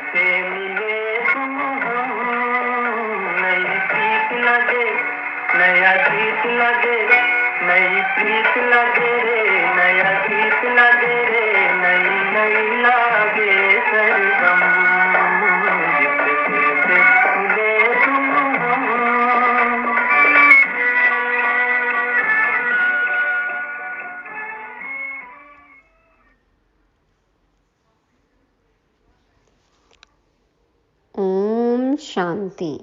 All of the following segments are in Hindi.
से मिले तुम हम, नई प्रीत लगे, नया गीत लगे, नई प्रीत लगे रे, नया गीत लगे रे, नई नई लागे सरगम, जिससे मिले तुम हम। ओम शांति।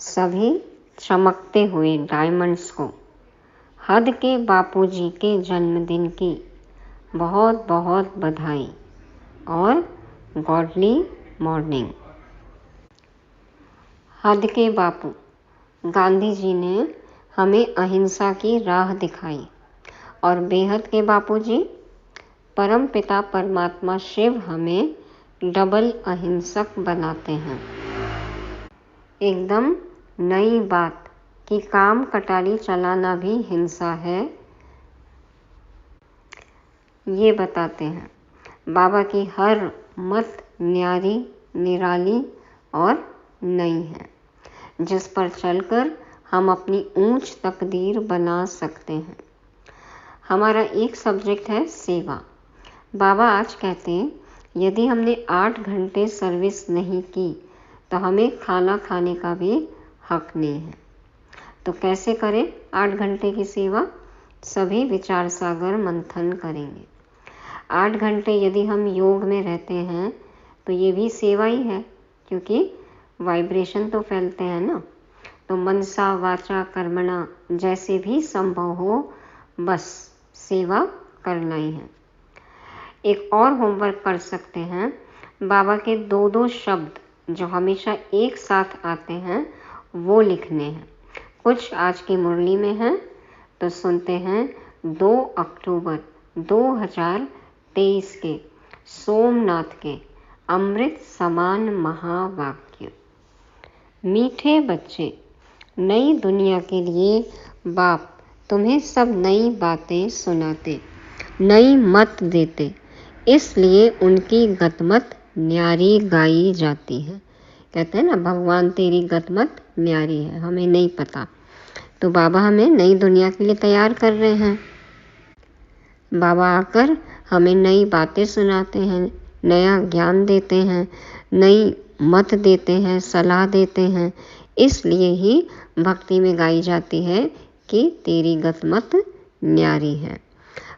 सभी चमकते हुए डायमंड्स को हद के बापूजी के जन्मदिन की बहुत बहुत बधाई और गॉडली मॉर्निंग। हद के बापू गांधी जी ने हमें अहिंसा की राह दिखाई और बेहद के बापूजी परम पिता परमात्मा शिव हमें डबल अहिंसक बनाते हैं। एकदम नई बात कि काम कटारी चलाना भी हिंसा है, ये बताते हैं। बाबा की हर मत न्यारी, निराली और नई है, जिस पर चलकर हम अपनी ऊंच तकदीर बना सकते हैं। हमारा एक सब्जेक्ट है सेवा। बाबा आज कहते हैं यदि हमने 8 घंटे सर्विस नहीं की तो हमें खाना खाने का भी हक नहीं है। तो कैसे करें 8 घंटे की सेवा? सभी विचार सागर मंथन करेंगे। 8 घंटे यदि हम योग में रहते हैं तो ये भी सेवा ही है, क्योंकि वाइब्रेशन तो फैलते हैं ना। तो मनसा वाचा कर्मणा जैसे भी संभव हो, बस सेवा करना ही है। एक और होमवर्क कर सकते हैं। बाबा के 2-2 शब्द जो हमेशा एक साथ आते हैं वो लिखने हैं। कुछ आज की मुरली में हैं, तो सुनते हैं। 2 अक्टूबर 2023 के सोमनाथ के अमृत समान महावाक्य। मीठे बच्चे, नई दुनिया के लिए बाप तुम्हें सब नई बातें सुनाते, नई मत देते, इसलिए उनकी गतमत न्यारी गाई जाती है। कहते हैं ना, भगवान तेरी गतमत न्यारी है, हमें नहीं पता। तो बाबा हमें नई दुनिया के लिए तैयार कर रहे हैं। बाबा आकर हमें नई बातें सुनाते हैं, नया ज्ञान देते हैं, नई मत देते हैं, सलाह देते हैं। इसलिए ही भक्ति में गाई जाती है कि तेरी गतमत न्यारी है।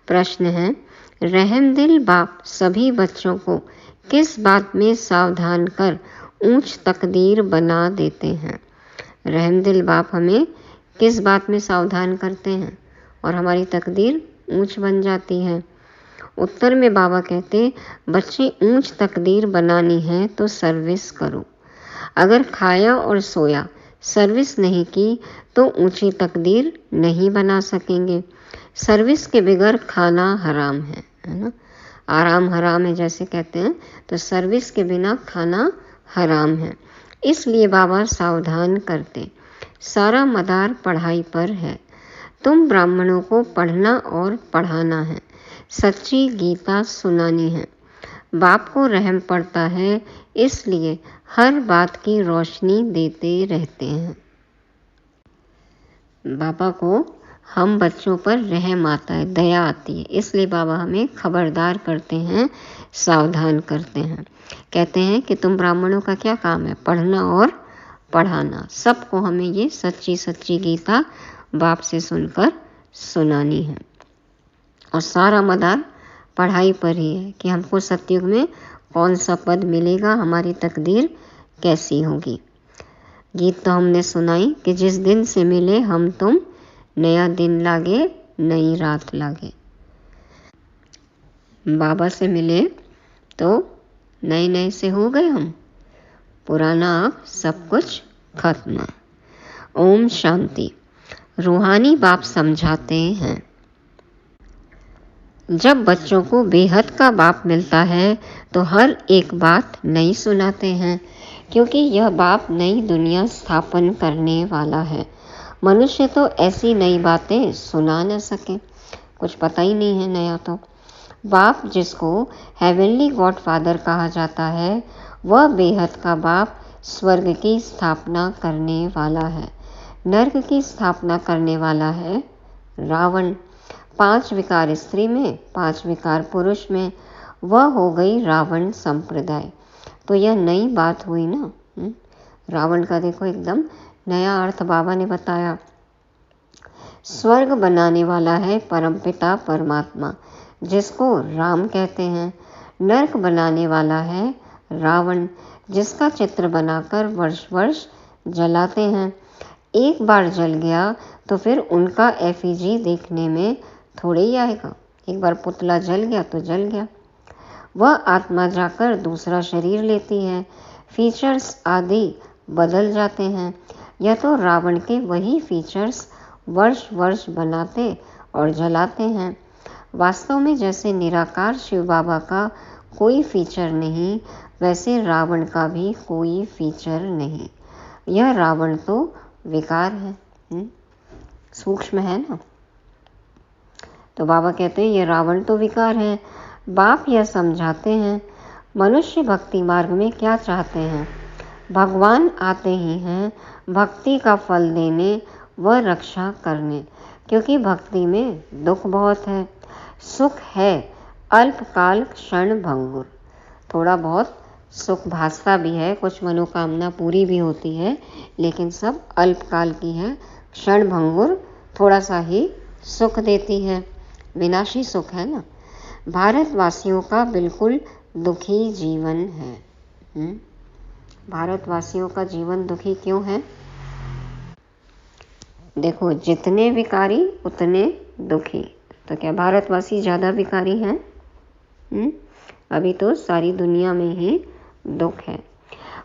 प्रश्न है, रहमदिल बाप सभी बच्चों को किस बात में सावधान कर ऊंच तकदीर बना देते हैं? रहमदिल बाप हमें किस बात में सावधान करते हैं और हमारी तकदीर ऊंच बन जाती है? उत्तर में बाबा कहते, बच्चे ऊंच तकदीर बनानी है तो सर्विस करो। अगर खाया और सोया, सर्विस नहीं की तो ऊंची तकदीर नहीं बना सकेंगे। सर्विस के बगैर खाना हराम है ना। आराम हराम है जैसे कहते हैं, तो सर्विस के बिना खाना हराम है। इसलिए बाबा सावधान करते। सारा मदार पढ़ाई पर है। तुम ब्राह्मणों को पढ़ना और पढ़ाना है, सच्ची गीता सुनानी है। बाप को रहम पड़ता है, इसलिए हर बात की रोशनी देते रहते हैं। बाबा को हम बच्चों पर रहम आता है, दया आती है, इसलिए बाबा हमें खबरदार करते हैं, सावधान करते हैं। कहते हैं कि तुम ब्राह्मणों का क्या काम है? पढ़ना और पढ़ाना। सबको हमें ये सच्ची सच्ची गीता बाप से सुनकर सुनानी है। और सारा मदार पढ़ाई पर ही है कि हमको सतयुग में कौन सा पद मिलेगा, हमारी तकदीर कैसी होगी। गीत तो हमने सुनाई कि जिस दिन से मिले हम तुम, नया दिन लागे नई रात लागे। बाबा से मिले तो नए नए से हो गए हम, पुराना अब सब कुछ खत्म। ओम शांति। रूहानी बाप समझाते हैं, जब बच्चों को बेहद का बाप मिलता है तो हर एक बात नई सुनाते हैं, क्योंकि यह बाप नई दुनिया स्थापन करने वाला है। मनुष्य तो ऐसी नई बातें सुना न सके, कुछ पता ही नहीं है नया। तो बाप जिसको हेवनली गॉड फादर कहा जाता है, वह बेहद का बाप स्वर्ग की स्थापना करने वाला है। नर्क की स्थापना करने वाला है रावण। 5 विकार स्त्री में, 5 विकार पुरुष में, वह हो गई रावण संप्रदाय। तो यह नई बात हुई ना। रावण का देखो एकदम नया अर्थ बाबा ने बताया। स्वर्ग बनाने वाला है परमपिता परमात्मा, जिसको राम कहते हैं। नर्क बनाने वाला है रावण, जिसका चित्र बनाकर वर्ष वर्ष जलाते हैं। एक बार जल गया तो फिर उनका एफिजी देखने में थोड़े ही आएगा। एक बार पुतला जल गया तो जल गया। वह आत्मा जाकर दूसरा शरीर लेती है, फीचर्स आदि बदल जाते हैं। यह तो रावण के वही फीचर्स वर्ष वर्ष बनाते और जलाते हैं। वास्तव में जैसे निराकार शिव बाबा का कोई फीचर नहीं, वैसे रावण का भी कोई फीचर नहीं। यह रावण तो विकार है, सूक्ष्म है ना। तो बाबा कहते हैं ये रावण तो विकार है। बाप यह समझाते हैं मनुष्य भक्ति मार्ग में क्या चाहते हैं। भगवान आते ही हैं भक्ति का फल देने व रक्षा करने, क्योंकि भक्ति में दुख बहुत है। सुख है अल्पकाल क्षण भंगुर। थोड़ा बहुत सुख भासता भी है, कुछ मनोकामना पूरी भी होती है, लेकिन सब अल्पकाल की है, क्षण भंगुर, थोड़ा सा ही सुख देती है, विनाशी सुख है ना। भारतवासियों का बिल्कुल दुखी जीवन है। भारतवासियों का जीवन दुखी क्यों है? देखो, जितने विकारी उतने दुखी। तो क्या भारतवासी ज़्यादा विकारी हैं? अभी तो सारी दुनिया में ही दुख है।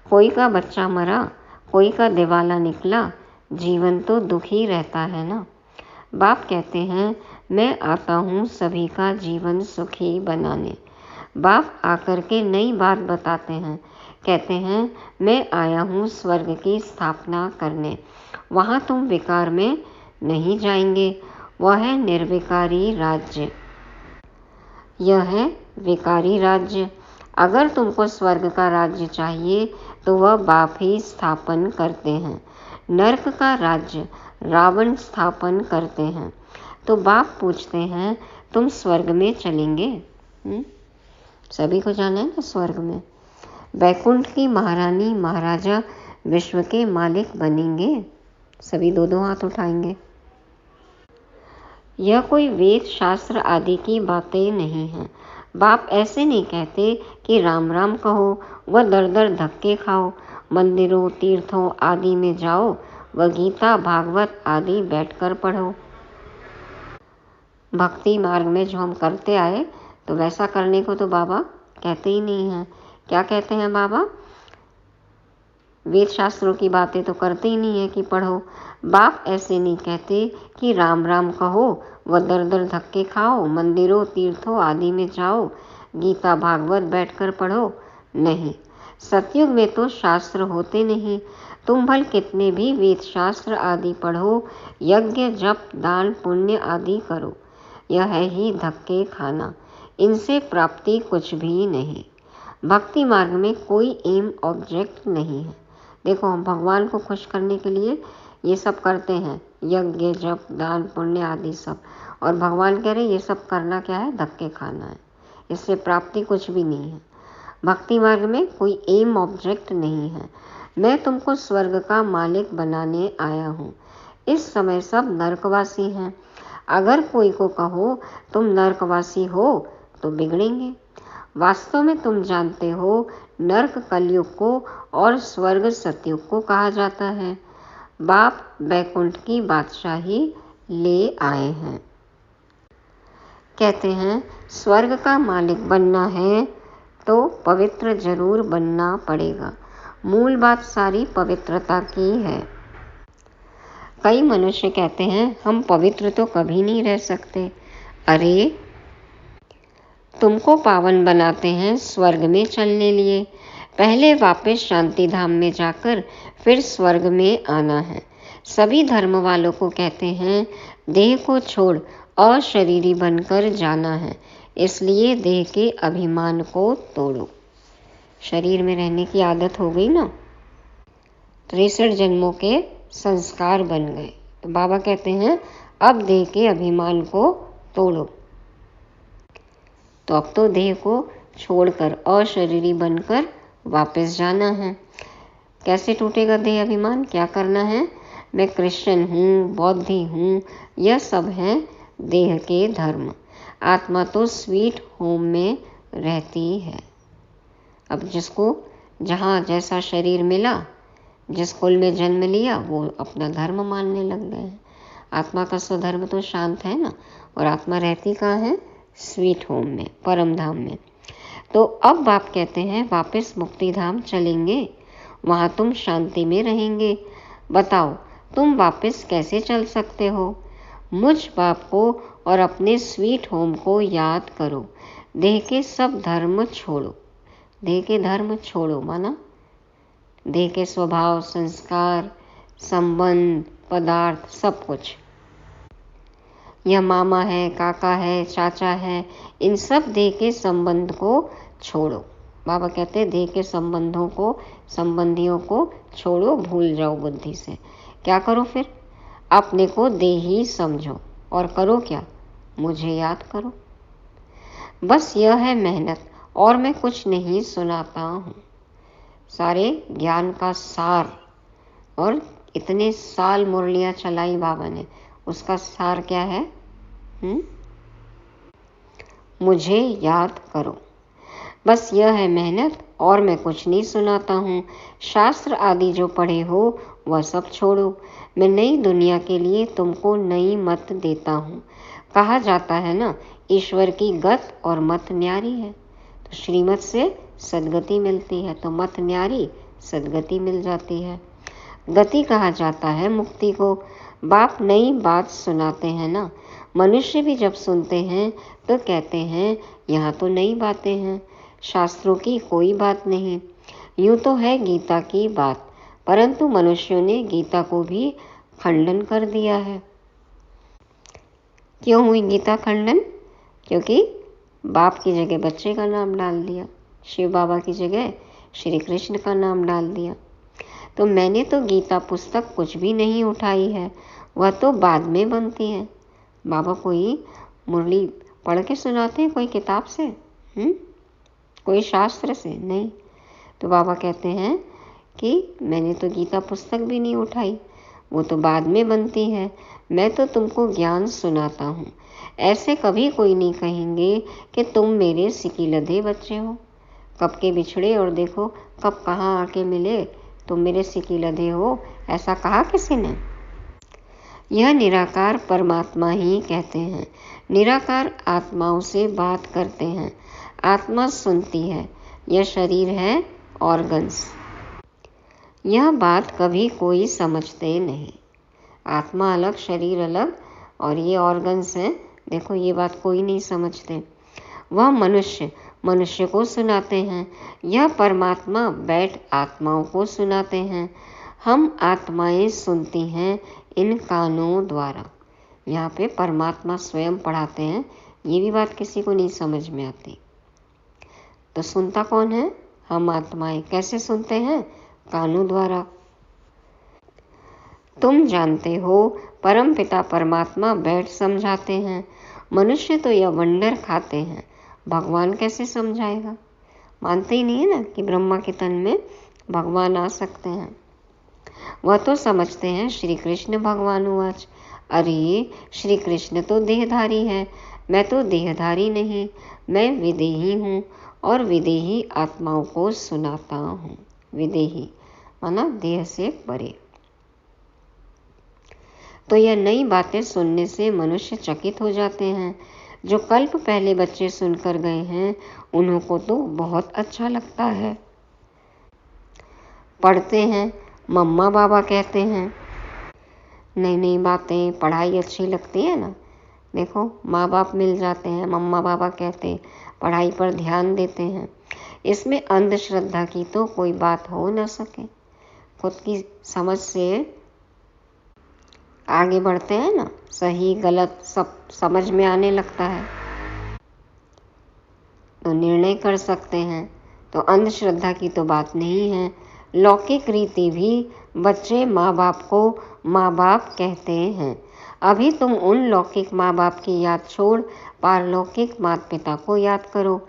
कोई का बच्चा मरा, कोई का दिवाला निकला, जीवन तो दुखी रहता है ना। बाप कहते हैं मैं आता हूँ सभी का जीवन सुखी बनाने। बाप आकर के नई बात बताते हैं, कहते हैं मैं आया हूँ स्वर्ग की स्थापना करने। वहाँ तुम विकार में नहीं जाएंगे, वह है निर्विकारी राज्य। यह है विकारी राज्य। अगर तुमको स्वर्ग का राज्य चाहिए तो वह बाप ही स्थापन करते हैं। नर्क का राज्य रावण स्थापन करते हैं। तो बाप पूछते हैं तुम स्वर्ग में चलेंगे? सभी को जाना है ना स्वर्ग में। वैकुंठ की महारानी महाराजा विश्व के मालिक बनेंगे। सभी 2-2 हाथ उठाएंगे। यह कोई वेद शास्त्र आदि की बातें नहीं हैं। बाप ऐसे नहीं कहते कि राम राम कहो व दर दर धक्के खाओ, मंदिरों तीर्थों आदि में जाओ व गीता भागवत आदि बैठकर पढ़ो। भक्ति मार्ग में जो हम करते आए तो वैसा करने को तो बाबा कहते ही नहीं हैं। क्या कहते हैं बाबा? वेद शास्त्रों की बातें तो करते ही नहीं है कि पढ़ो। बाप ऐसे नहीं कहते कि राम राम कहो व दर दर धक्के खाओ, मंदिरों तीर्थों आदि में जाओ, गीता भागवत बैठकर पढ़ो। नहीं, सतयुग में तो शास्त्र होते नहीं। तुम भल कितने भी वेद शास्त्र आदि पढ़ो, यज्ञ जप दान पुण्य आदि करो, यह है ही धक्के खाना। इनसे प्राप्ति कुछ भी नहीं। भक्ति मार्ग में कोई एम ऑब्जेक्ट नहीं है। देखो, हम भगवान को खुश करने के लिए ये सब करते हैं, यज्ञ जप दान पुण्य आदि सब, और भगवान कह रहे ये सब करना क्या है? धक्के खाना है। इससे प्राप्ति कुछ भी नहीं है। भक्ति मार्ग में कोई एम ऑब्जेक्ट नहीं है। मैं तुमको स्वर्ग का मालिक बनाने आया हूँ। इस समय सब नरकवासी हैं। अगर कोई को कहो तुम नरकवासी हो तो बिगड़ेंगे। वास्तव में तुम जानते हो नरक कलयुग को और स्वर्ग सतयुग को कहा जाता है। बाप बैकुंठ की बादशाही ले आए हैं। कहते हैं स्वर्ग का मालिक बनना है तो पवित्र जरूर बनना पड़ेगा। मूल बात सारी पवित्रता की है। कई मनुष्य कहते हैं हम पवित्र तो कभी नहीं रह सकते। अरे, तुमको पावन बनाते हैं स्वर्ग में चलने लिए। पहले वापस शांति धाम में जाकर फिर स्वर्ग में आना है। सभी धर्म वालों को कहते हैं देह को छोड़ अशरीरी बनकर जाना है, इसलिए देह के अभिमान को तोड़ो। शरीर में रहने की आदत हो गई ना, 63 जन्मों के संस्कार बन गए। तो बाबा कहते हैं अब देह के अभिमान को तोड़ो। तो अब तो देह को छोड़कर अशरीरी बनकर वापस जाना है। कैसे टूटेगा देह अभिमान? क्या करना है? मैं क्रिश्चियन हूँ, बौद्धि हूँ, यह सब है देह के धर्म। आत्मा तो स्वीट होम में रहती है। अब जिसको जहाँ जैसा शरीर मिला, जिस कुल में जन्म लिया, वो अपना धर्म मानने लग गए हैं। आत्मा का स्वधर्म तो शांत है ना, और आत्मा रहती कहाँ है? स्वीट होम में, परम धाम में। तो अब बाप कहते हैं वापस मुक्ति धाम चलेंगे, वहाँ तुम शांति में रहेंगे। बताओ तुम वापस कैसे चल सकते हो? मुझ बाप को और अपने स्वीट होम को याद करो। देह के सब धर्म छोड़ो। देह के धर्म छोड़ो माना देह के स्वभाव, संस्कार, संबंध, पदार्थ, सब कुछ। यह मामा है, काका है, चाचा है, इन सब देह के संबंध को छोड़ो। बाबा कहते हैं देह के संबंधों को, संबंधियों को छोड़ो, भूल जाओ बुद्धि से। क्या करो फिर? अपने को देही समझो और करो क्या? मुझे याद करो। बस यह है मेहनत, और मैं कुछ नहीं सुनाता हूँ। सारे ज्ञान का सार, और इतने साल मुरलियाँ चलाई बाबा ने, उसका सार क्या है? मुझे याद करो। बस यह है मेहनत, और मैं कुछ नहीं सुनाता हूँ। शास्त्र आदि जो पढ़े हो वह सब छोड़ो। मैं नई दुनिया के लिए तुमको नई मत देता हूँ। कहा जाता है ना, ईश्वर की गत और मत न्यारी है। तो श्रीमत से सदगति मिलती है, तो मत न्यारी, सदगति मिल जाती है। गति कहा जाता है मुक्ति को। बाप नई बात सुनाते हैं ना, मनुष्य भी जब सुनते हैं तो कहते हैं यहाँ तो नई बातें हैं, शास्त्रों की कोई बात नहीं। यूँ तो है गीता की बात, परंतु मनुष्यों ने गीता को भी खंडन कर दिया है। क्यों हुई गीता खंडन? क्योंकि बाप की जगह बच्चे का नाम डाल दिया, शिव बाबा की जगह श्री कृष्ण का नाम डाल दिया। तो मैंने तो गीता पुस्तक कुछ भी नहीं उठाई है, वह तो बाद में बनती है। बाबा कोई मुरली पढ़ के सुनाते हैं कोई किताब से? कोई शास्त्र से? नहीं। तो बाबा कहते हैं कि मैंने तो गीता पुस्तक भी नहीं उठाई, वो तो बाद में बनती है। मैं तो तुमको ज्ञान सुनाता हूँ। ऐसे कभी कोई नहीं कहेंगे कि तुम मेरे सिकीलधे बच्चे हो। कब के बिछड़े और देखो कब कहाँ आके मिले, तुम मेरे सिकीलधे हो, ऐसा कहा किसी ने? यह निराकार परमात्मा ही कहते हैं। निराकार आत्माओं से बात करते हैं, आत्मा सुनती है। यह शरीर है ऑर्गन्स। यह बात कभी कोई समझते नहीं। आत्मा अलग, शरीर अलग, और ये ऑर्गन्स हैं, देखो ये बात कोई नहीं समझते। वह मनुष्य को सुनाते हैं, यह परमात्मा बैठ आत्माओं को सुनाते हैं। हम आत्माएं सुनती हैं इन कानों द्वारा। यहाँ पे परमात्मा स्वयं पढ़ाते हैं, ये भी बात किसी को नहीं समझ में आती। तो सुनता कौन है? हम आत्माएं। कैसे सुनते हैं? कानों द्वारा। तुम जानते हो परम पिता परमात्मा बैठ समझाते हैं। मनुष्य तो यह वंडर खाते हैं, भगवान कैसे समझाएगा? मानते ही नहीं है ना कि ब्रह्मा के तन में भगवान आ सकते हैं। वह तो समझते हैं श्री कृष्ण भगवान उवाच। अरे श्री कृष्ण तो देहधारी है, मैं तो देहधारी नहीं, मैं विदेही हूँ, और विदेही आत्माओं को सुनाता हूँ। विदेही माना देह से परे। तो यह नई बातें सुनने से मनुष्य चकित हो जाते हैं। जो कल्प पहले बच्चे सुनकर गए हैं, उन्हों को तो बहुत अच्छा लगता है। पढ़ते हैं, मम्मा बाबा कहते हैं, नई नई बातें, पढ़ाई अच्छी लगती है ना। देखो माँ बाप मिल जाते हैं, मम्मा बाबा कहते हैं, पढ़ाई पर ध्यान देते हैं। इसमें अंधश्रद्धा की तो कोई बात हो न सके। खुद की समझ से आगे बढ़ते हैं ना, सही गलत सब समझ में आने लगता है, तो निर्णय कर सकते हैं। तो अंधश्रद्धा की तो बात नहीं है। लौकिक रीति भी बच्चे माँ बाप को माँ बाप कहते हैं। अभी तुम उन लौकिक माँ बाप की याद छोड़ पारलौकिक माता पिता को याद करो।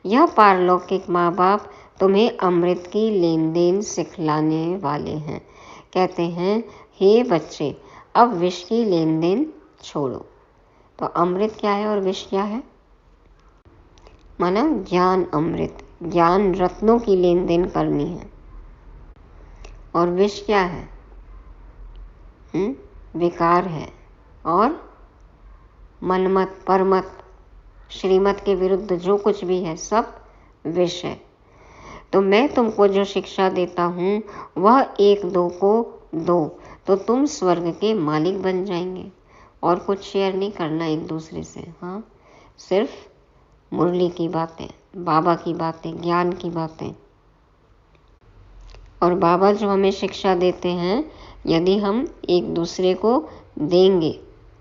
यह पारलौकिक माँ बाप तुम्हें अमृत की लेन देन सिखलाने वाले हैं। कहते हैं, हे बच्चे, अब विष की लेन देन छोड़ो। तो अमृत क्या है और विष क्या है? माना ज्ञान अमृत, ज्ञान रत्नों की लेन देन करनी है। और विष क्या है? विकार है और मनमत परमत श्रीमत के विरुद्ध जो कुछ भी है सब विष है। तो मैं तुमको जो शिक्षा देता हूँ वह एक दो को दो, तो तुम स्वर्ग के मालिक बन जाएंगे। और कुछ शेयर नहीं करना एक दूसरे से। हाँ, सिर्फ मुरली की बातें, बाबा की बातें, ज्ञान की बातें। और बाबा जो हमें शिक्षा देते हैं, यदि हम एक दूसरे को देंगे,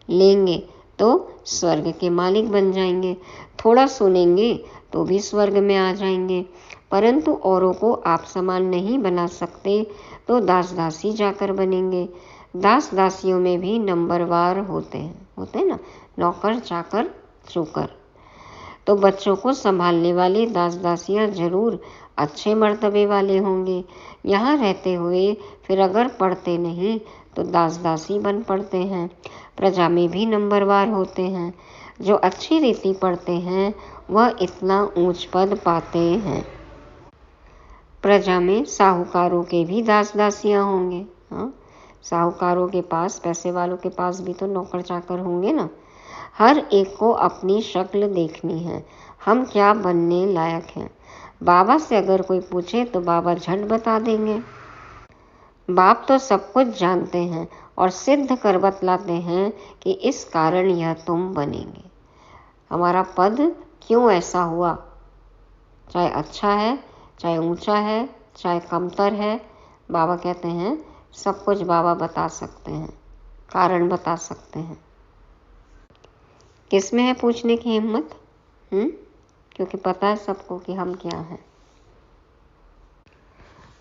लेंगे, तो स्वर्ग के मालिक बन जाएंगे। थोड़ा सुनेंगे तो भी स्वर्ग में आ जाएंगे। परंतु औरों को आप समान नहीं बना सकते तो दास दासी जाकर बनेंगे। दास दासियों में भी नंबरवार होते हैं ना, नौकर चाकर चूकर। तो बच्चों को संभालने वाले दास दासियां जरूर अच्छे मर्तबे वाले होंगे। यहाँ रहते हुए फिर अगर पढ़ते नहीं तो दास दासी बन पड़ते हैं। प्रजा में भी नंबरवार होते हैं। जो अच्छी रीति पढ़ते हैं वह इतना ऊंच पद पाते हैं। प्रजा में साहूकारों के भी दास दासियां होंगे। हाँ, साहूकारों के पास, पैसे वालों के पास भी तो नौकर चाकर होंगे ना। हर एक को अपनी शक्ल देखनी है, हम क्या बनने लायक हैं। बाबा से अगर कोई पूछे तो बाबा झट बता देंगे। बाप तो सब कुछ जानते हैं और सिद्ध कर बतलाते हैं कि इस कारण यह तुम बनेंगे। हमारा पद क्यों ऐसा हुआ, चाहे अच्छा है, चाहे ऊंचा है, चाहे कमतर है, बाबा कहते हैं सब कुछ बाबा बता सकते हैं, कारण बता सकते हैं। किसमें है पूछने की हिम्मत? क्योंकि पता है सबको कि हम क्या हैं।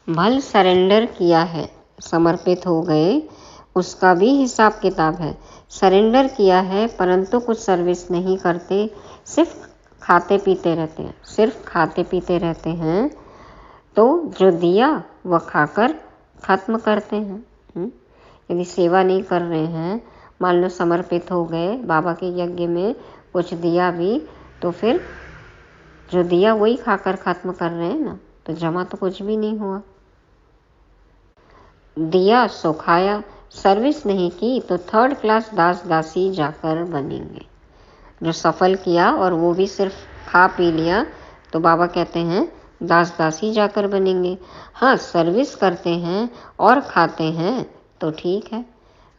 भल सरेंडर किया है, समर्पित हो गए, उसका भी हिसाब किताब है। सरेंडर किया है परंतु कुछ सर्विस नहीं करते, सिर्फ खाते पीते रहते हैं, सिर्फ खाते पीते रहते हैं। तो जो दिया वह खाकर खत्म करते हैं। यदि सेवा नहीं कर रहे हैं, मान लो समर्पित हो गए बाबा के यज्ञ में, कुछ दिया भी, तो फिर जो दिया वही खाकर खत्म कर रहे हैं ना, तो जमा तो कुछ भी नहीं हुआ। दिया सो खाया, सर्विस नहीं की तो थर्ड क्लास दास दासी जाकर बनेंगे। जो सफल किया और वो भी सिर्फ खा पी लिया तो बाबा कहते हैं दास दासी जाकर बनेंगे। हाँ, सर्विस करते हैं और खाते हैं तो ठीक है,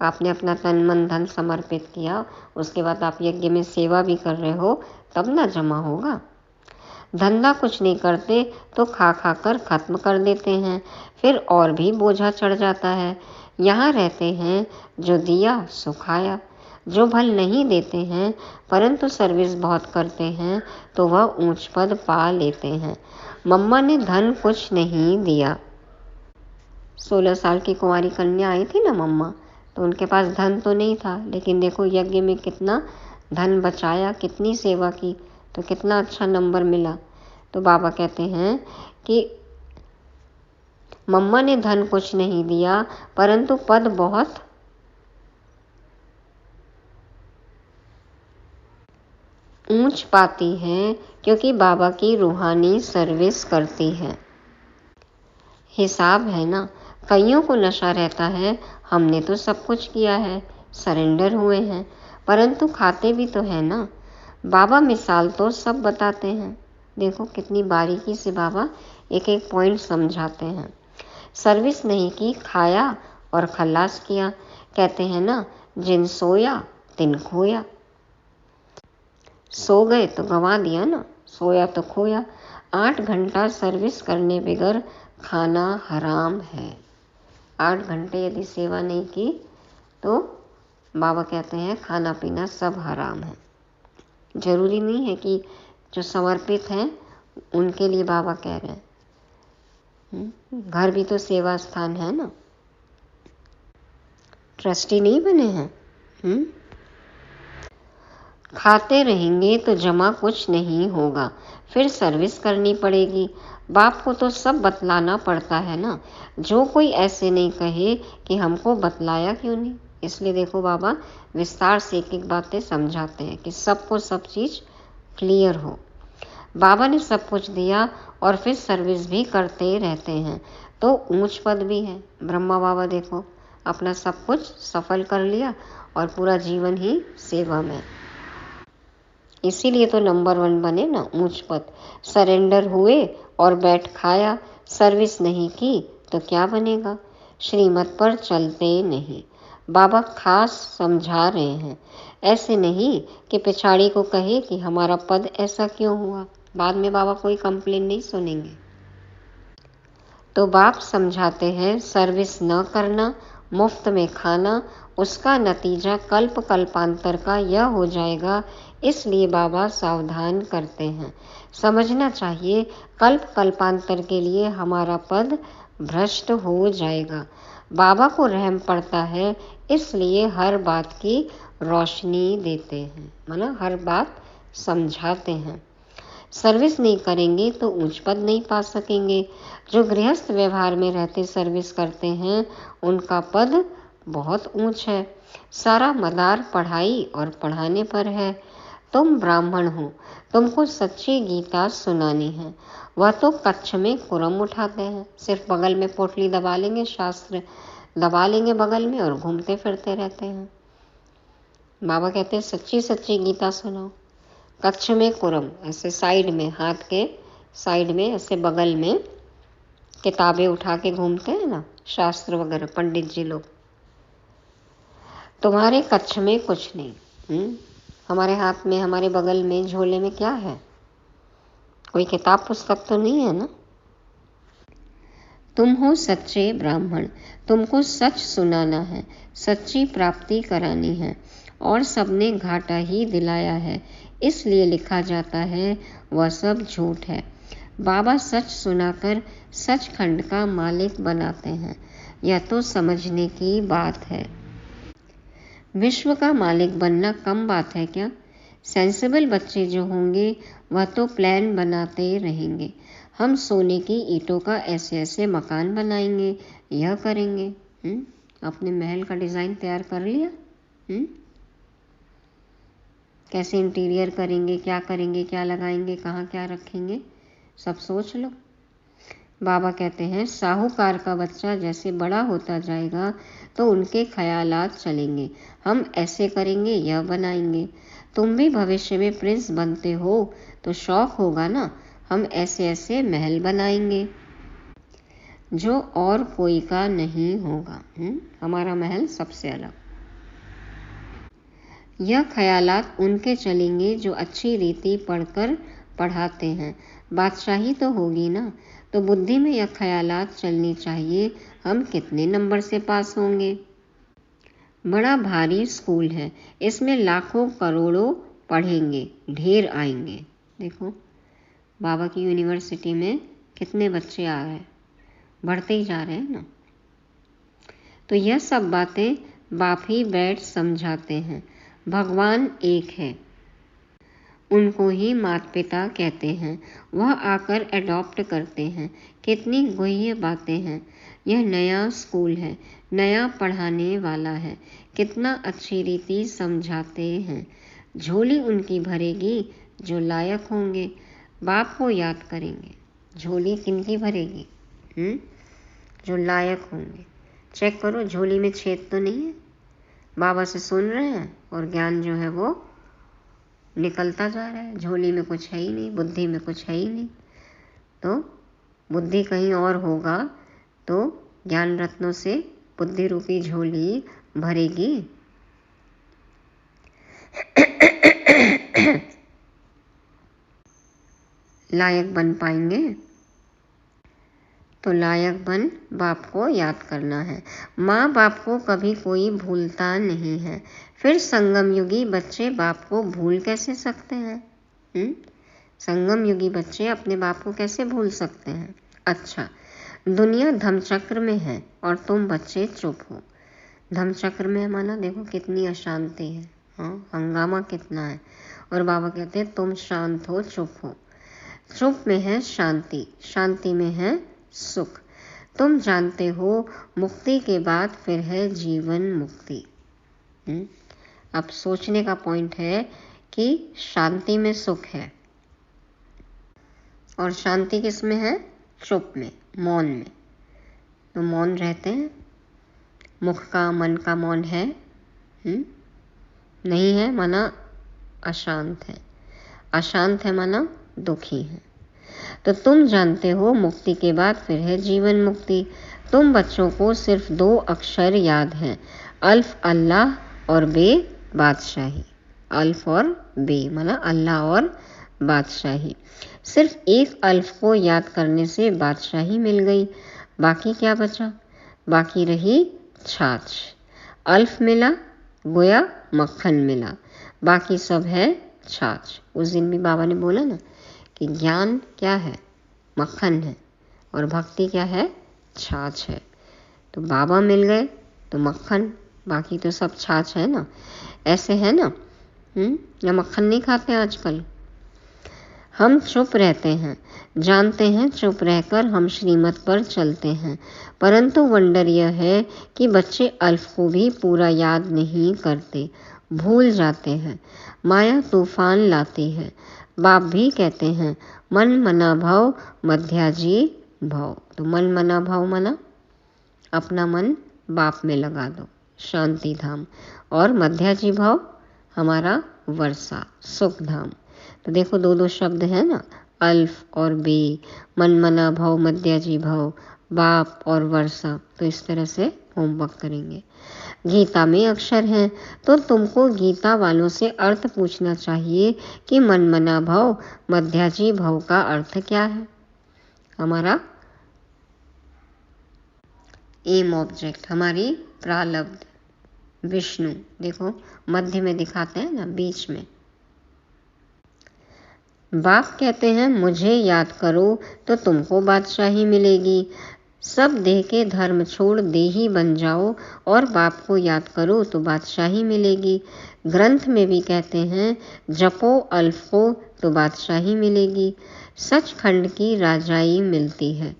आपने अपना तन मन धन समर्पित किया, उसके बाद आप यज्ञ में सेवा भी कर रहे हो, तब ना जमा होगा। धंधा कुछ नहीं करते तो खा खा कर खत्म कर देते हैं, फिर और भी बोझा चढ़ जाता है। यहाँ रहते हैं जो दिया सो खाया, जो भल नहीं देते हैं परंतु सर्विस बहुत करते हैं तो वह ऊंच पद पा लेते हैं। मम्मा ने धन कुछ नहीं दिया। 16 साल की कुंवारी कन्या आई थी ना मम्मा, तो उनके पास धन तो नहीं था, लेकिन देखो यज्ञ में कितना धन बचाया, कितनी सेवा की, तो कितना अच्छा नंबर मिला। तो बाबा कहते हैं कि मम्मा ने धन कुछ नहीं दिया परंतु पद बहुत ऊंच पाती है, क्योंकि बाबा की रूहानी सर्विस करती है। हिसाब है ना, कईयों को नशा रहता है, हमने तो सब कुछ किया है, सरेंडर हुए हैं, परंतु खाते भी तो है ना। बाबा मिसाल तो सब बताते हैं, देखो कितनी बारीकी से बाबा एक एक पॉइंट समझाते हैं। सर्विस नहीं की, खाया और खल्लास किया। कहते हैं ना, जिन सोया तिन खोया। सो गए तो गंवा दिया ना, सोया तो खोया। 8 घंटा सर्विस करने बगैर खाना हराम है। 8 घंटे यदि सेवा नहीं की तो बाबा कहते हैं खाना पीना सब हराम है। जरूरी नहीं है कि जो समर्पित हैं उनके लिए बाबा कह रहे हैं, घर भी तो सेवा स्थान है ना। ट्रस्टी नहीं बने हैं। खाते रहेंगे तो जमा कुछ नहीं होगा, फिर सर्विस करनी पड़ेगी। बाप को तो सब बतलाना पड़ता है ना। जो कोई ऐसे नहीं कहे कि हमको बतलाया क्यों नहीं। इसलिए देखो बाबा विस्तार से एक एक बातें समझाते हैं कि सबको सब चीज़ क्लियर हो। बाबा ने सब कुछ दिया और फिर सर्विस भी करते रहते हैं, तो ऊंच पद भी है। ब्रह्मा बाबा देखो अपना सब कुछ सफल कर लिया और पूरा जीवन ही सेवा में। इसीलिए तो नंबर 1 बने ना, ऊंच पद। सरेंडर हुए और बैठ खाया, सर्विस नहीं की तो क्या बनेगा। श्रीमत पर चलते नहीं। बाबा खास समझा रहे हैं, ऐसे नहीं कि पिछाड़ी को कहे कि हमारा पद ऐसा क्यों हुआ। बाद में बाबा कोई कंप्लेन नहीं सुनेंगे। तो बाप समझाते हैं सर्विस न करना, मुफ्त में खाना, उसका नतीजा कल्प कल्पांतर का यह हो जाएगा। इसलिए बाबा सावधान करते हैं। समझना चाहिए कल्प कल्पांतर के लिए हमारा पद भ्रष्ट हो जाएगा। बाबा को रहम पड़ता है, इसलिए हर बात की रोशनी देते हैं, मतलब हर बात समझाते हैं। सर्विस नहीं करेंगे तो ऊंच पद नहीं पा सकेंगे। जो गृहस्थ व्यवहार में रहते सर्विस करते हैं उनका पद बहुत ऊंच है। सारा मदार पढ़ाई और पढ़ाने पर है। तुम ब्राह्मण हो, तुमको सच्ची गीता सुनानी है। वह तो कच्छ में कुरम उठाते हैं, सिर्फ बगल में पोटली दबा लेंगे, शास्त्र दबा लेंगे बगल में और घूमते फिरते रहते हैं। बाबा कहते हैं सच्ची सच्ची गीता सुनाओ। कच्छ में कुरम, ऐसे साइड में, हाथ के साइड में ऐसे बगल में किताबें उठा के घूमते हैं ना, शास्त्र वगैरह पंडित जी लोग। तुम्हारे कच्छ में कुछ नहीं। हमारे हाथ में, हमारे बगल में, झोले में क्या है? कोई किताब पुस्तक तो नहीं है ना। तुम हो सच्चे ब्राह्मण, तुमको सच सुनाना है, सच्ची प्राप्ति करानी है। और सबने घाटा ही दिलाया है, इसलिए लिखा जाता है वह सब झूठ है। बाबा सच सुनाकर सचखंड का मालिक बनाते हैं। यह तो समझने की बात है। विश्व का मालिक बनना कम बात है क्या? सेंसिबल बच्चे जो होंगे वह तो प्लान बनाते रहेंगे। हम सोने की ईंटों का ऐसे ऐसे मकान बनाएंगे, यह करेंगे। अपने महल का डिज़ाइन तैयार कर लिया? कैसे इंटीरियर करेंगे, क्या करेंगे, क्या लगाएंगे, कहाँ क्या रखेंगे, सब सोच लो। बाबा कहते हैं साहूकार का बच्चा जैसे बड़ा होता जाएगा तो उनके ख्यालात चलेंगे। हम ऐसे करेंगे, यह बनाएंगे। तुम भी भविष्य में प्रिंस बनते हो तो शौक होगा ना, हम ऐसे ऐसे महल बनाएंगे जो और कोई का नहीं होगा। हमारा महल सबसे अलग। यह ख्यालात उनके चलेंगे जो अच्छी रीति पढ़कर पढ़ाते हैं। बादशाही तो होगी ना, तो बुद्धि में यह ख्यालात चलनी चाहिए हम कितने नंबर से पास होंगे। बड़ा भारी स्कूल है, इसमें लाखों करोड़ों पढ़ेंगे, ढेर आएंगे। देखो बाबा की यूनिवर्सिटी में कितने बच्चे आ रहे हैं, बढ़ते ही जा रहे हैं ना। तो यह सब बातें बाप ही बैठ समझाते हैं। भगवान एक है, उनको ही माता पिता कहते हैं। वह आकर एडॉप्ट करते हैं। कितनी गुह्य बातें हैं। यह नया स्कूल है, नया पढ़ाने वाला है, कितना अच्छी रीति समझाते हैं। झोली उनकी भरेगी जो लायक होंगे, बाप को याद करेंगे। झोली किनकी भरेगी? जो लायक होंगे। चेक करो झोली में छेद तो नहीं है। बाबा से सुन रहे हैं और ज्ञान जो है वो निकलता जा रहा है। झोली में कुछ है ही नहीं, बुद्धि में कुछ है ही नहीं। तो बुद्धि कहीं और होगा तो ज्ञान रत्नों से बुद्धि रूपी झोली भरेगी। लायक बन पाएंगे तो लायक बन बाप को याद करना है। माँ बाप को कभी कोई भूलता नहीं है, फिर संगम युगी बच्चे बाप को भूल कैसे सकते हैं? संगम युगी बच्चे अपने बाप को कैसे भूल सकते हैं? अच्छा, दुनिया धर्मचक्र में है और तुम बच्चे चुप हो। धर्मचक्र में माना देखो कितनी अशांति है, हाँ, हंगामा कितना है। और बाबा कहते हैं तुम शांत हो, चुप हो। चुप में है शांति, शांति में है सुख। तुम जानते हो मुक्ति के बाद फिर है जीवन मुक्ति। अब सोचने का पॉइंट है कि शांति में सुख है और शांति किस में है? चुप में, मौन में। तो मौन रहते हैं, मुख का मन का मौन है, नहीं है माना अशांत है, अशांत है माना दुखी है। तो तुम जानते हो मुक्ति के बाद फिर है जीवन मुक्ति। तुम बच्चों को सिर्फ 2 अक्षर याद हैं, अल्फ अल्लाह और बे बादशाही। अल्फ और बे माना अल्लाह और बादशाही। सिर्फ एक अल्फ को याद करने से बादशाही मिल गई, बाकी क्या बचा? बाकी रही छाछ। अल्फ मिला गोया मक्खन मिला, बाकी सब है छाछ। उस दिन भी बाबा ने बोला ना कि ज्ञान क्या है? मक्खन है, और भक्ति क्या है? छाछ है। तो बाबा मिल गए तो मक्खन, बाकी तो सब छाछ है ना। ऐसे है ना, या मक्खन नहीं खाते आजकल। हम चुप रहते हैं, जानते हैं चुप रहकर हम श्रीमत पर चलते हैं, परंतु वंडर यह है कि बच्चे अल्फ को भी पूरा याद नहीं करते, भूल जाते हैं। माया तूफान लाती है। बाप भी कहते हैं मन मना भव मध्याजी भव। तो मन मना भव मना अपना मन बाप में लगा दो, शांति धाम, और मध्याजी भव हमारा वर्षा सुख धाम। तो देखो 2 शब्द है ना, अल्फ और बे, मन मना भव मध्याजी भव, बाप और वर्षा। तो इस तरह से होमवर्क करेंगे। गीता में अक्षर हैं, तो तुमको गीता वालों से अर्थ पूछना चाहिए कि मन मना भव मध्याजी भव का अर्थ क्या है। हमारा एम ऑब्जेक्ट, हमारी प्रारब्ध, विष्णु। देखो मध्य में दिखाते हैं ना, बीच में। बाप कहते हैं मुझे याद करो तो तुमको बादशाही मिलेगी। सब देह के धर्म छोड़ देही बन जाओ और बाप को याद करो तो बादशाही मिलेगी। ग्रंथ में भी कहते हैं जपो अल्फ को तो बादशाही मिलेगी। सचखंड की राजाई मिलती है।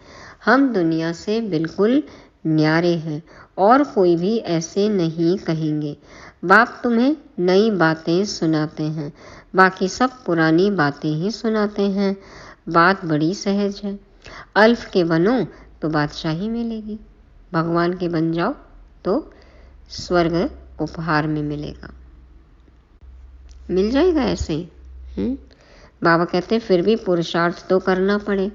हम दुनिया से बिल्कुल न्यारे हैं और कोई भी ऐसे नहीं कहेंगे। बाप तुम्हें नई बातें सुनाते हैं, बाकी सब पुरानी बातें ही सुनाते हैं। बात बड़ी सहज है। अल्फ के बनो तो बादशाही मिलेगी, भगवान के बन जाओ तो स्वर्ग उपहार में मिलेगा, मिल जाएगा ऐसे ही। बाबा कहते फिर भी पुरुषार्थ तो करना पड़े।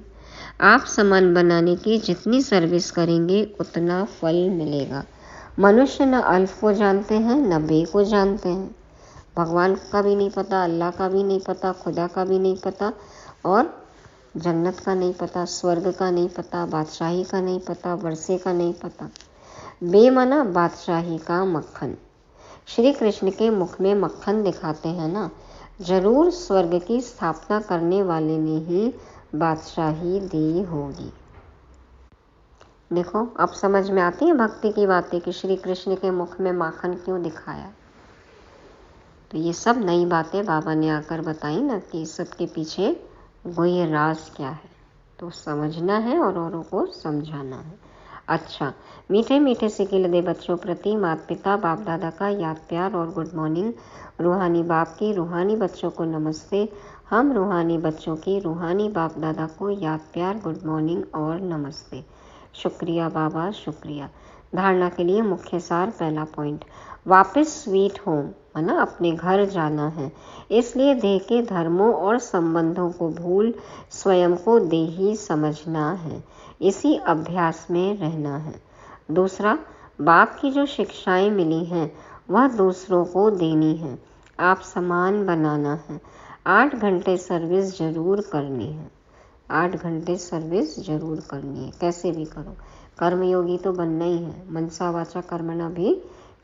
आप सामान बनाने की जितनी सर्विस करेंगे उतना फल मिलेगा। मनुष्य न अल्फ को जानते हैं न बे को जानते हैं। भगवान का भी नहीं पता, अल्लाह का भी नहीं पता, खुदा का भी नहीं पता, और जन्नत का नहीं पता, स्वर्ग का नहीं पता, बादशाही का नहीं पता, वर्षे का नहीं पता। बेमना बादशाही का मक्खन। श्री कृष्ण के मुख में मक्खन दिखाते हैं ना, जरूर स्वर्ग की स्थापना करने वाले ने ही बादशाही दी होगी। देखो अब समझ में आती है भक्ति की बातें कि श्री कृष्ण के मुख में माखन क्यों दिखाया। तो ये सब नई बातें बाबा ने आकर बताई ना कि सबके पीछे वो ये राज क्या है, तो समझना है और औरों को समझाना है। अच्छा, मीठे मीठे से गिलदे बच्चों प्रति माता पिता बाप दादा का याद प्यार और गुड मॉर्निंग। रूहानी बाप की रूहानी बच्चों को नमस्ते। हम रूहानी बच्चों की रूहानी बाप दादा को याद प्यार, गुड मॉर्निंग और नमस्ते। शुक्रिया बाबा, शुक्रिया। धारणा के लिए मुख्य सार। पहला पॉइंट, वापस स्वीट होम माना अपने घर जाना है, इसलिए देह के धर्मों और संबंधों को भूल स्वयं को देही समझना है, इसी अभ्यास में रहना है। दूसरा, बाप की जो शिक्षाएं मिली हैं वह दूसरों को देनी है, आप समान बनाना है। 8 घंटे सर्विस जरूर करनी है, 8 घंटे सर्विस जरूर करनी है, कैसे भी करो। कर्मयोगी तो बनना ही है, मनसा वाचा कर्मणा भी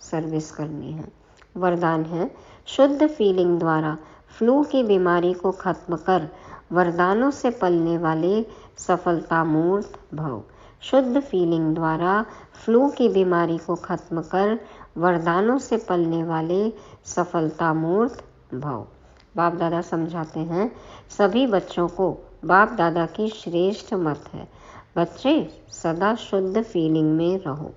सर्विस करनी है। वरदान है, शुद्ध फीलिंग द्वारा फ्लू की बीमारी को खत्म कर वरदानों से पलने वाले सफलता मूर्त भव। शुद्ध फीलिंग द्वारा फ्लू की बीमारी को खत्म कर वरदानों से पलने वाले सफलता मूर्त भव। बाप दादा समझाते हैं, सभी बच्चों को बाप दादा की श्रेष्ठ मत है, बच्चे सदा शुद्ध फीलिंग में रहो।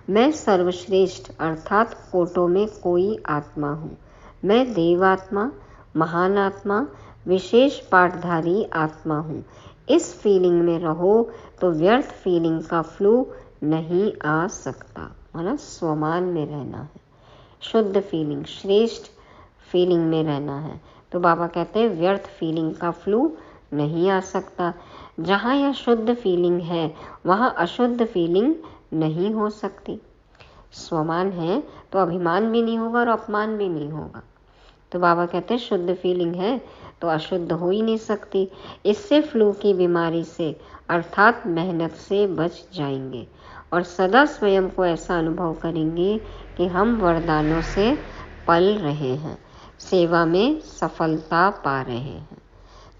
मैं सर्वश्रेष्ठ अर्थात कोटों में कोई आत्मा हूँ। मैं देवात्मा, महान आत्मा, विशेष पाठधारी आत्मा हूँ। इस फीलिंग में रहो तो व्यर्थ फीलिंग का फ्लू नहीं आ सकता। माना स्वमान में रहना है, शुद्ध फीलिंग, श्रेष्ठ फीलिंग में रहना है। तो बाबा कहते हैं व्यर्थ फीलिंग का फ्लू नहीं आ सकता। जहाँ यह शुद्ध फीलिंग है वहाँ अशुद्ध फीलिंग नहीं हो सकती। स्वमान है तो अभिमान भी नहीं होगा और अपमान भी नहीं होगा। तो बाबा कहते हैं शुद्ध फीलिंग है तो अशुद्ध हो ही नहीं सकती। इससे फ्लू की बीमारी से अर्थात मेहनत से बच जाएंगे और सदा स्वयं को ऐसा अनुभव करेंगे कि हम वरदानों से पल रहे हैं, सेवा में सफलता पा रहे हैं।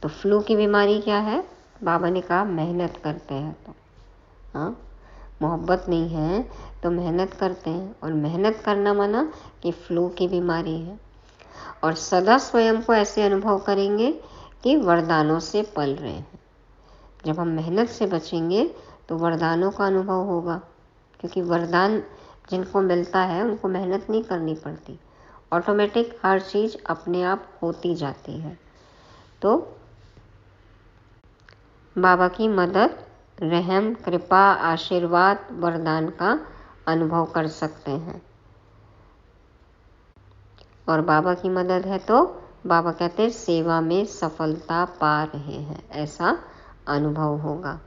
तो फ्लू की बीमारी क्या है? बाबा ने कहा मेहनत करते हैं तो, हाँ, मोहब्बत नहीं है तो मेहनत करते हैं, और मेहनत करना माना कि फ्लू की बीमारी है। और सदा स्वयं को ऐसे अनुभव करेंगे कि वरदानों से पल रहे हैं। जब हम मेहनत से बचेंगे तो वरदानों का अनुभव होगा, क्योंकि वरदान जिनको मिलता है उनको मेहनत नहीं करनी पड़ती, ऑटोमेटिक हर चीज़ अपने आप होती जाती है। तो बाबा की मदद, रहम, कृपा, आशीर्वाद, वरदान का अनुभव कर सकते हैं। और बाबा की मदद है तो बाबा कहते हैं सेवा में सफलता पा रहे हैं, ऐसा अनुभव होगा।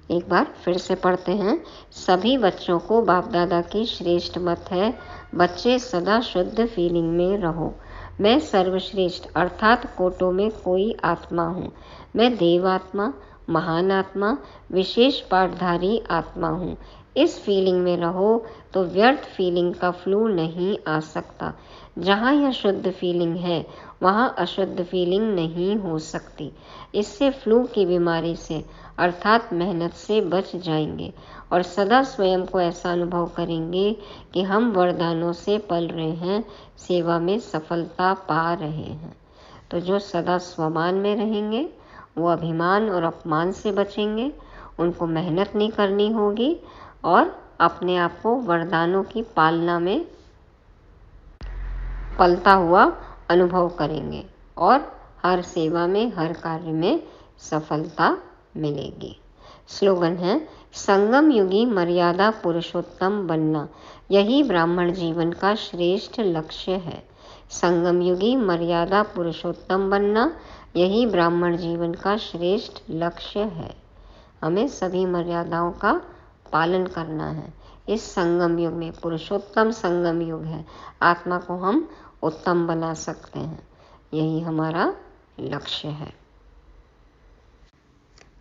एक बार फिर से पढ़ते हैं। सभी बच्चों को बाप दादा की श्रेष्ठ मत है, बच्चे सदा शुद्ध फीलिंग में रहो। मैं सर्वश्रेष्ठ अर्थात कोटों में कोई आत्मा हूँ। मैं देवात्मा, महान आत्मा, विशेष पाठधारी आत्मा हूँ। इस फीलिंग में रहो तो व्यर्थ फीलिंग का फ्लू नहीं आ सकता। जहाँ यह शुद्ध फीलिंग है वहाँ अशुद्ध फीलिंग नहीं हो सकती। इससे फ्लू की बीमारी से अर्थात मेहनत से बच जाएंगे और सदा स्वयं को ऐसा अनुभव करेंगे कि हम वरदानों से पल रहे हैं, सेवा में सफलता पा रहे हैं। तो जो सदा स्वमान में रहेंगे वो अभिमान और अपमान से बचेंगे, उनको मेहनत नहीं करनी होगी और अपने आप को वरदानों की पालना में पलता हुआ अनुभव करेंगे और हर सेवा में, हर कार्य में सफलता मिलेगी। स्लोगन है, संगम युगी मर्यादा पुरुषोत्तम बनना, यही ब्राह्मण जीवन का श्रेष्ठ लक्ष्य है। संगम युगी मर्यादा पुरुषोत्तम बनना, यही ब्राह्मण जीवन का श्रेष्ठ लक्ष्य है। हमें सभी मर्यादाओं का पालन करना है। इस संगम युग में, पुरुषोत्तम संगम युग है, आत्मा को हम उत्तम बना सकते हैं, यही हमारा लक्ष्य है।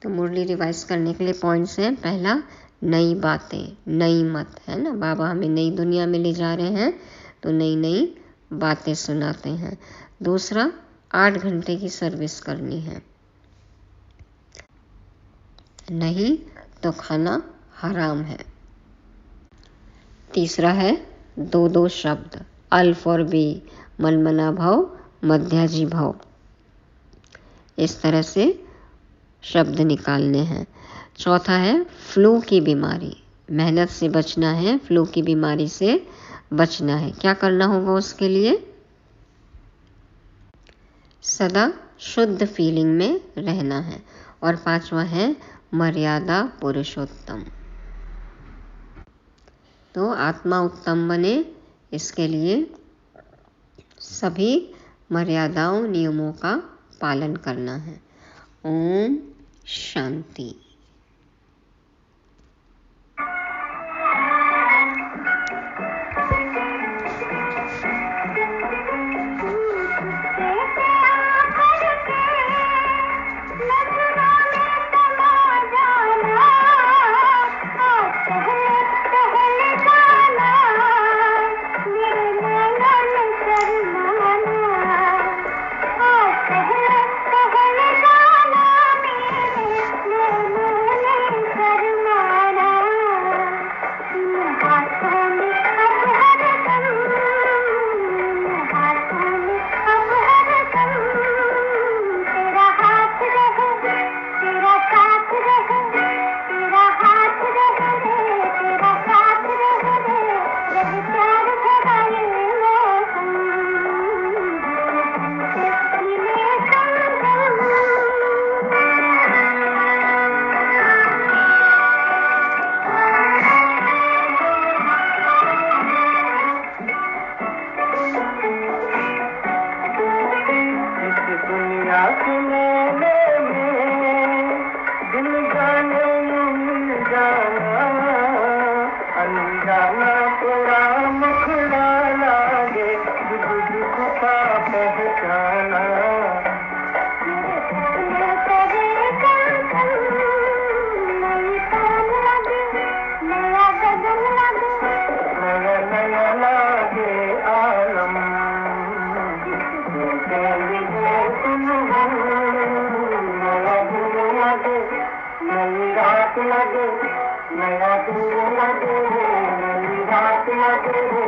तो मुरली रिवाइज करने के लिए पॉइंट्स हैं। पहला, नई बातें, नई मत, है ना, बाबा हमें नई दुनिया में ले जा रहे हैं तो नई नई बातें सुनाते हैं। दूसरा, 8 घंटे की सर्विस करनी है, नहीं तो खाना हराम है। तीसरा है 2 शब्द, अल्फ और बी, मनमना भव, मध्याजी भव, इस तरह से शब्द निकालने हैं। चौथा है फ्लू की बीमारी, मेहनत से बचना है, फ्लू की बीमारी से बचना है। क्या करना होगा उसके लिए? सदा शुद्ध फीलिंग में रहना है। और 5वां है मर्यादा पुरुषोत्तम। तो आत्मा उत्तम बने, इसके लिए सभी मर्यादाओं, नियमों का पालन करना है। ओम शांति। जाने मिल जाना, अनजाना तेरा मुखड़ा लागे, जुग का पहचाना। नया लागे आलम, नया दिन लगे, नई रात लगे, नया दिन लगे, नई रात लगे।